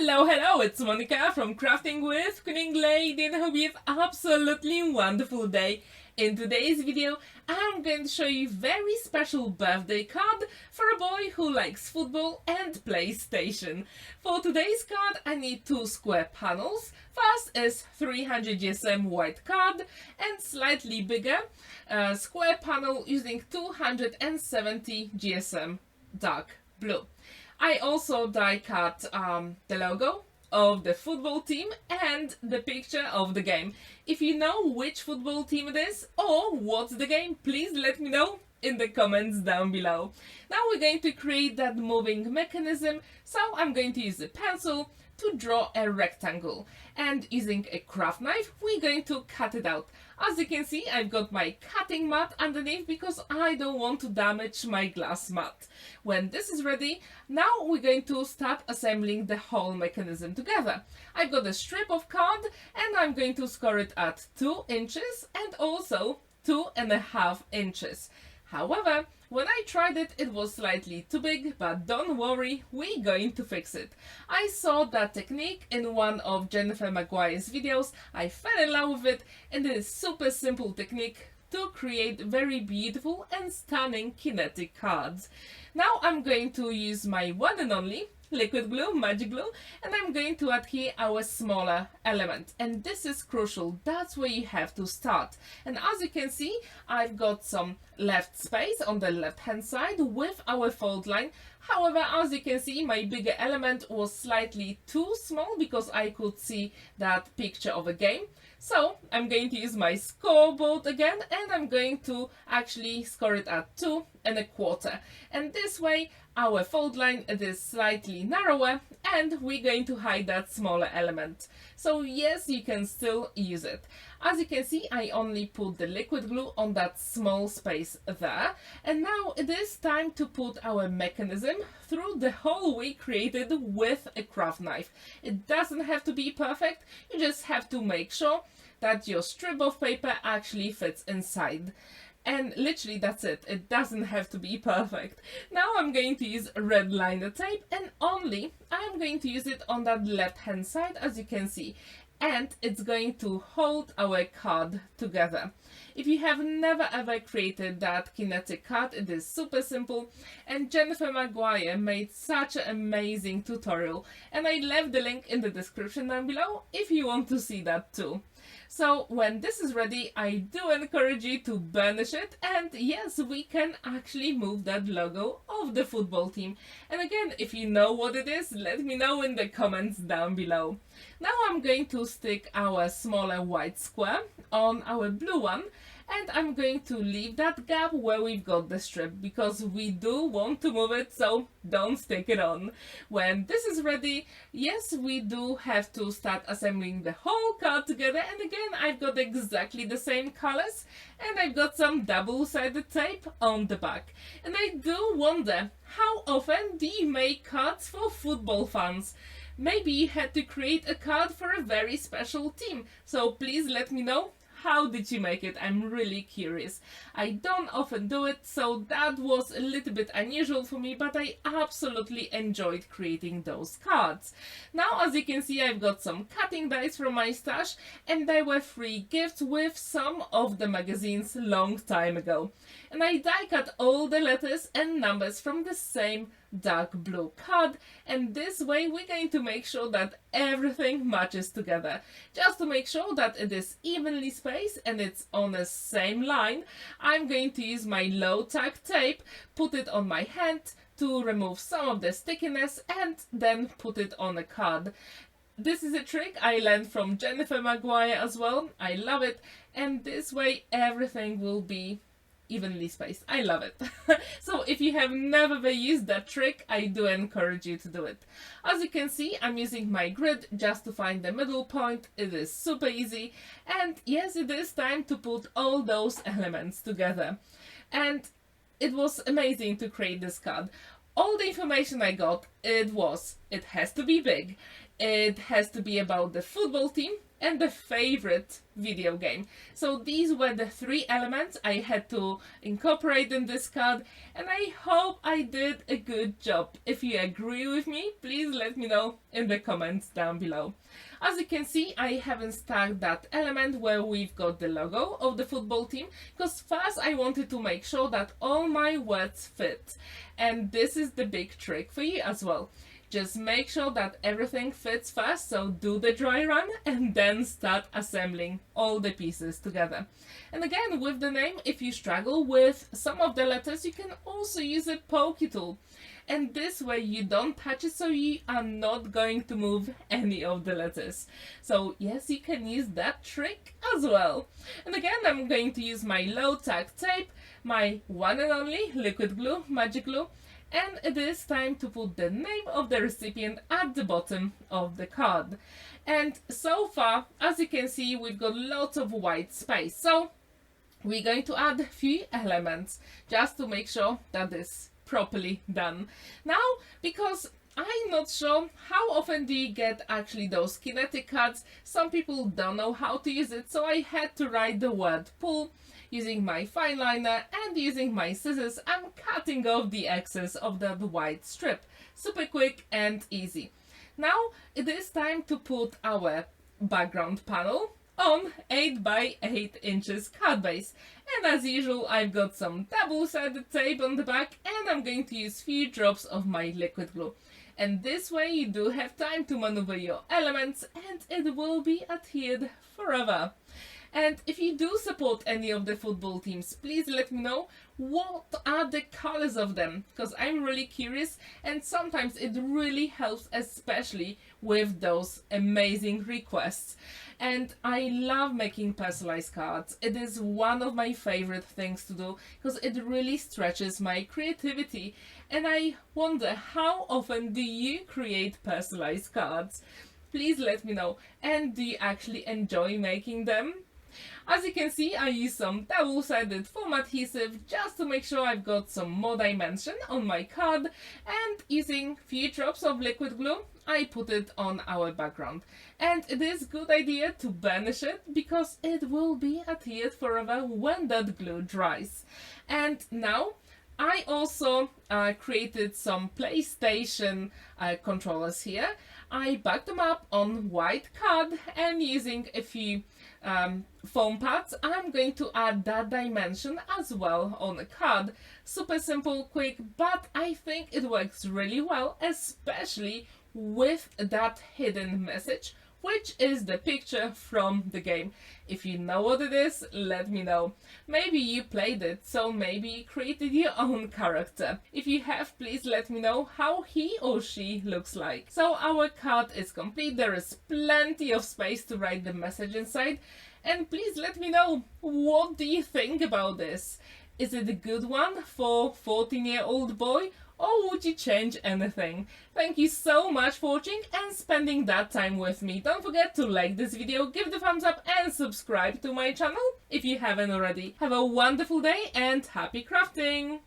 Hello, it's Monica from Crafting with Quilling, and I hope you have absolutely wonderful day. In today's video, I'm going to show you a very special birthday card for a boy who likes football and PlayStation. For today's card, I need two square panels. First is 300 GSM white card and slightly bigger square panel using 270 GSM dark blue. I also die cut the logo of the football team and the picture of the game. If you know which football team it is or what's the game, please let me know in the comments down below. Now we're going to create that moving mechanism, so I'm going to use a pencil to draw a rectangle, and using a craft knife we're going to cut it out. As you can see, I've got my cutting mat underneath because I don't want to damage my glass mat. When this is ready, now we're going to start assembling the whole mechanism together. I've got a strip of card and I'm going to score it at 2 inches and also 2.5 inches. However, when I tried it, it was slightly too big, but don't worry, we're going to fix it. I saw that technique in one of Jennifer McGuire's videos, I fell in love with it, and it is super simple technique to create very beautiful and stunning kinetic cards. Now I'm going to use my one and only liquid glue, magic glue, and I'm going to add here our smaller element, and this is crucial. That's where you have to start. And as you can see, I've got some left space on the left hand side with our fold line. However, as you can see, my bigger element was slightly too small because I could see that picture of a game. So I'm going to use my scoreboard again, and I'm going to actually score it at 2.25. And this way our fold line is slightly narrower and we're going to hide that smaller element. So yes, you can still use it. As you can see, I only put the liquid glue on that small space there. And now it is time to put our mechanism through the hole we created with a craft knife. It doesn't have to be perfect, you just have to make sure that your strip of paper actually fits inside. And literally that's it. It doesn't have to be perfect. Now I'm going to use red liner tape, and only I'm going to use it on that left hand side, as you can see. And it's going to hold our card together. If you have never ever created that kinetic card, it is super simple, and Jennifer McGuire made such an amazing tutorial, and I left the link in the description down below if you want to see that too. So when this is ready, I do encourage you to burnish it, and yes, we can actually move that logo of the football team. And again, if you know what it is, let me know in the comments down below. Now I'm going to stick our smaller white square on our blue one, and I'm going to leave that gap where we've got the strip because we do want to move it, so don't stick it on. When this is ready, yes, we do have to start assembling the whole card together, and again I've got exactly the same colors and I've got some double-sided tape on the back. And I do wonder, how often do you make cards for football fans? Maybe you had to create a card for a very special team, so please let me know. How did you make it? I'm really curious. I don't often do it, so that was a little bit unusual for me, but I absolutely enjoyed creating those cards. Now, as you can see, I've got some cutting dies from my stash, and they were free gifts with some of the magazines long time ago. And I die cut all the letters and numbers from the same dark blue card, and this way we're going to make sure that everything matches together. Just to make sure that it is evenly spaced and it's on the same line, I'm going to use my low tack tape, put it on my hand to remove some of the stickiness, and then put it on a card. This is a trick I learned from Jennifer McGuire as well. I love it, and this way everything will be evenly spaced. I love it. So if you have never used that trick, I do encourage you to do it. As you can see, I'm using my grid just to find the middle point. It is super easy, and yes, it is time to put all those elements together. And it was amazing to create this card. All the information I got, it has to be big, it has to be about the football team, and the favorite video game. So these were the 3 elements I had to incorporate in this card, and I hope I did a good job. If you agree with me, please let me know in the comments down below. As you can see, I haven't stuck that element where we've got the logo of the football team, because first I wanted to make sure that all my words fit. And this is the big trick for you as well. Just make sure that everything fits first, so do the dry run and then start assembling all the pieces together. And again, with the name, if you struggle with some of the letters, you can also use a pokey tool. And this way you don't touch it, so you are not going to move any of the letters. So yes, you can use that trick as well. And again, I'm going to use my low tack tape, my one and only liquid glue, magic glue, and it is time to put the name of the recipient at the bottom of the card. And so far, as you can see, we've got lots of white space. So we're going to add a few elements just to make sure that it's properly done. Now, because I'm not sure how often do you get actually those kinetic cards, some people don't know how to use it, so I had to write the word pull using my fine liner, and using my scissors I'm cutting off the excess of that white strip. Super quick and easy. Now it is time to put our background panel on 8 by 8 inches card base, and as usual I've got some double-sided tape on the back, and I'm going to use few drops of my liquid glue. And this way you do have time to maneuver your elements and it will be adhered forever. And if you do support any of the football teams, please let me know what are the colors of them, because I'm really curious, and sometimes it really helps, especially with those amazing requests. And I love making personalized cards. It is one of my favorite things to do because it really stretches my creativity. And I wonder, how often do you create personalized cards? Please let me know. And do you actually enjoy making them? As you can see, I use some double-sided foam adhesive just to make sure I've got some more dimension on my card, and using few drops of liquid glue, I put it on our background. And it is a good idea to burnish it because it will be adhered forever when that glue dries. And now I also created some PlayStation controllers here. I backed them up on white card, and using a few foam pads, I'm going to add that dimension as well on the card. Super simple, quick, but I think it works really well, especially with that hidden message, which is the picture from the game. If you know what it is, let me know. Maybe you played it, so maybe you created your own character. If you have, please let me know how he or she looks like. So our card is complete. There is plenty of space to write the message inside. And please let me know, what do you think about this? Is it a good one for 14-year-old boy? Or would you change anything? Thank you so much for watching and spending that time with me. Don't forget to like this video, give the thumbs up and subscribe to my channel if you haven't already. Have a wonderful day and happy crafting!